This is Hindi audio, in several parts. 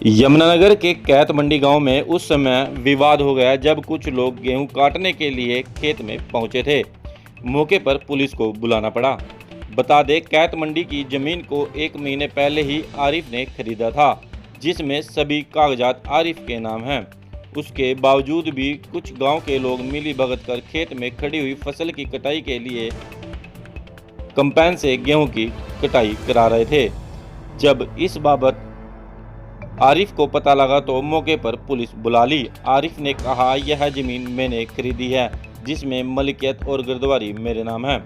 यमुनानगर के कैत मंडी गांव में उस समय विवाद हो गया जब कुछ लोग गेहूं काटने के लिए खेत में पहुंचे थे। मौके पर पुलिस को बुलाना पड़ा। बता दें, कैत मंडी की जमीन को 1 महीने पहले ही आरिफ ने खरीदा था, जिसमें सभी कागजात आरिफ के नाम हैं। उसके बावजूद भी कुछ गांव के लोग मिली भगत कर खेत में खड़ी हुई फसल की कटाई के लिए कंपाइन से गेहूं की कटाई करा रहे थे। जब इस बाबत आरिफ को पता लगा तो मौके पर पुलिस बुला ली। आरिफ ने कहा, यह जमीन मैंने खरीदी है, जिसमें मलिकियत और गिरदवारी मेरे नाम है,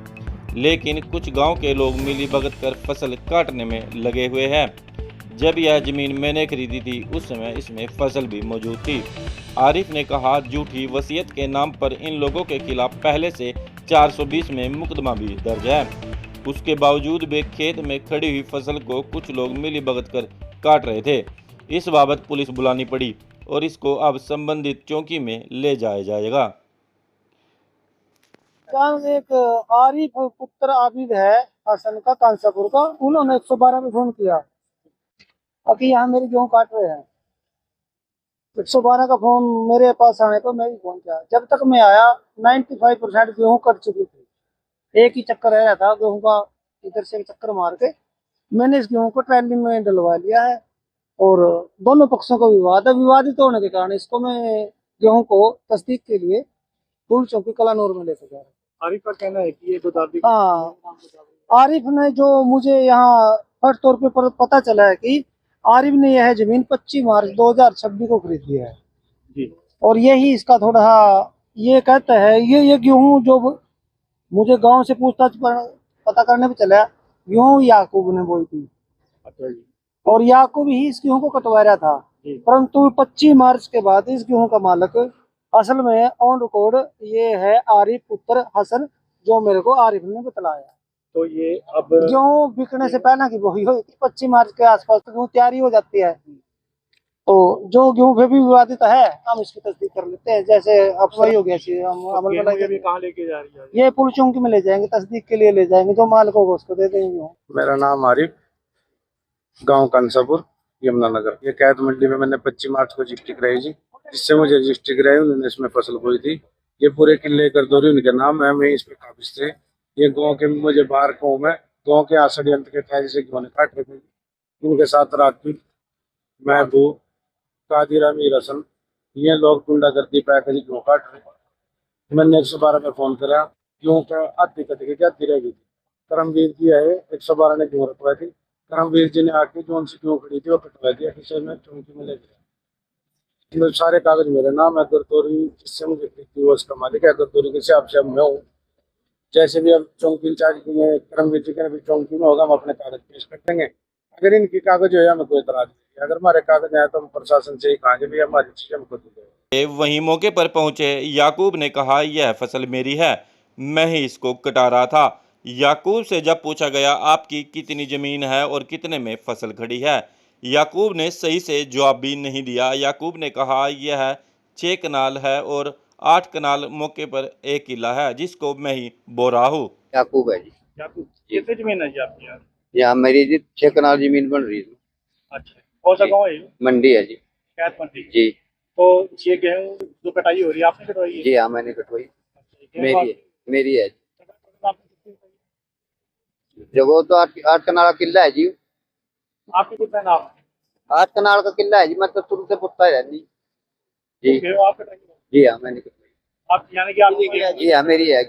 लेकिन कुछ गांव के लोग मिली भगत कर फसल काटने में लगे हुए हैं। जब यह जमीन मैंने खरीदी थी उस समय इसमें फसल भी मौजूद थी। आरिफ ने कहा, झूठी वसीयत के नाम पर इन लोगों के खिलाफ पहले से 420 में मुकदमा भी दर्ज है। उसके बावजूद भी खेत में खड़ी हुई फसल को कुछ लोग मिली भगत कर काट रहे थे। इस बाबत पुलिस बुलानी पड़ी और इसको अब संबंधित चौकी में ले जाया जाएगा। एक आरिफ पुत्र आबिद है हसन का कांसापुर का, उन्होंने 112 में फोन किया कि यहाँ मेरे गेहूं काट रहे हैं। 112 का फोन मेरे पास आने पर मैं भी फोन किया। जब तक मैं आया 95% गेहूं कट चुकी थी। एक ही चक्कर रह रहा था गेहूं का, इधर से एक चक्कर मार के मैंने इस गेहूं को ट्रैली में डलवा लिया है और दोनों पक्षों का विवाद है। विवादित होने के कारण इसको मैं गेहूं को तस्दीक के लिए पुल चौकी कलानौर में लेकर जा रहा हूँ। आरिफ का कहना है कि ये गोदावरी आरिफ ने जो मुझे यहाँ फर्स्ट तौर पे पता चला है कि आरिफ ने यह जमीन 25 मार्च 2026 को खरीद लिया है जी। और यही इसका थोड़ा ये कहता है ये गेहूं जो मुझे गांव से पूछताछ पता करने पे चला, गेहूं याकूब ने बोई थी। अच्छा जी। और याकूब ही इस गेहूं को कटवा रहा था, परंतु 25 मार्च के बाद इस गेहूं का मालिक असल में ऑन रिकॉर्ड ये है आरिफ पुत्र हसन, जो मेरे को आरिफ ने बतलाया। तो ये अब गेहूं बिकने से पहले की बोई हुई थी, 25 मार्च के आसपास तो गेहूं तैयारी हो जाती है। तो जो गेहूं फिर भी विवादित है हम इसकी तस्दीक कर लेते हैं, जैसे अफवाही हो गया हम अमल ये भी कहाँ लेके जा रही है? ये पुल चौकी में ले जाएंगे, तस्दीक के लिए ले जाएंगे, जो मालिक होगा उसको दे देंगे। मेरा नाम आरिफ, गांव कंसापुर, यमुनानगर। ये कैद मंडी में मैंने 25 मार्च को रजिस्ट्री कराई जी, जिससे मुझे रजिस्ट्री कराई, उन्होंने इसमें फसल बोई थी। ये पूरे किले गर्दौरी उनके नाम है, मैं इस पे काबिज थे। ये गांव के मुझे बाहर गाँव में गाँव के आसड़ी अंत के थे, जिसे गेहूं काट रहे थे। उनके साथ राजपूत, महबूब, कादिर, अमीर हसन, ये लोग गुंडा गर्दी पैकर गेहूं काट रहे। मैंने 112 में फोन करा, गेहूं का आधी कट गई, आधी रह गई थी। करमवीर जी आए, 112 ने गेहूं रखवाई थी। करमवीर जी ने आके जो उनसे गेहूं खड़ी थी वो कटवा दिया, किसी में चौकी में ले गया। सारे कागज मेरे नाम है, गर्दौरी जिससे मुझे खरीदी वो उसका मालिक है। गर्दौरी के हिसाब से अब मैं हूँ, जैसे भी अब चौकी इंचार्ज में करमवीर जी के चौकी में होगा, हम अपने कागज पेश कर देंगे। अगर इनकी कागज हो हमें कोई इतराज नहीं, अगर हमारे कागज आए तो हम प्रशासन से ही कहेंगे भी हमारी चीजें हमको दी जाए। वहीं मौके पर पहुंचे याकूब ने कहा, यह फसल मेरी है, मैं ही इसको कटा रहा था। याकूब से जब पूछा गया, आपकी कितनी जमीन है और कितने में फसल खड़ी है, याकूब ने सही से जवाब भी नहीं दिया। याकूब ने कहा, यह 6 कनाल है और 8 कनाल मौके पर 1 किला है, जिसको मैं ही बो रहा हूँ। याकूब है जी। याकूब, कितनी जमीन है जी आपकी यहाँ? यहाँ मेरी जी 6 कनाल जमीन बन रही है। अच्छा, कौन सा गाँव है ये? मंडी है जी। कैत मंडी जी। तो ये गेहूं जो कटाई हो रही है आपने कटवाई है? जी हाँ, मैंने कटवाई। मेरी है। जगह तो 8 कनाल का किला है जी। आपके कितना नाम है? 8 कनाल का किला है जी, मैं तो शुरू से पुछता रहती जी। गेहूं आप कटाई? जी हाँ, मैंने कटवाई। आप यानी कि आपकी जी हाँ, मेरी है।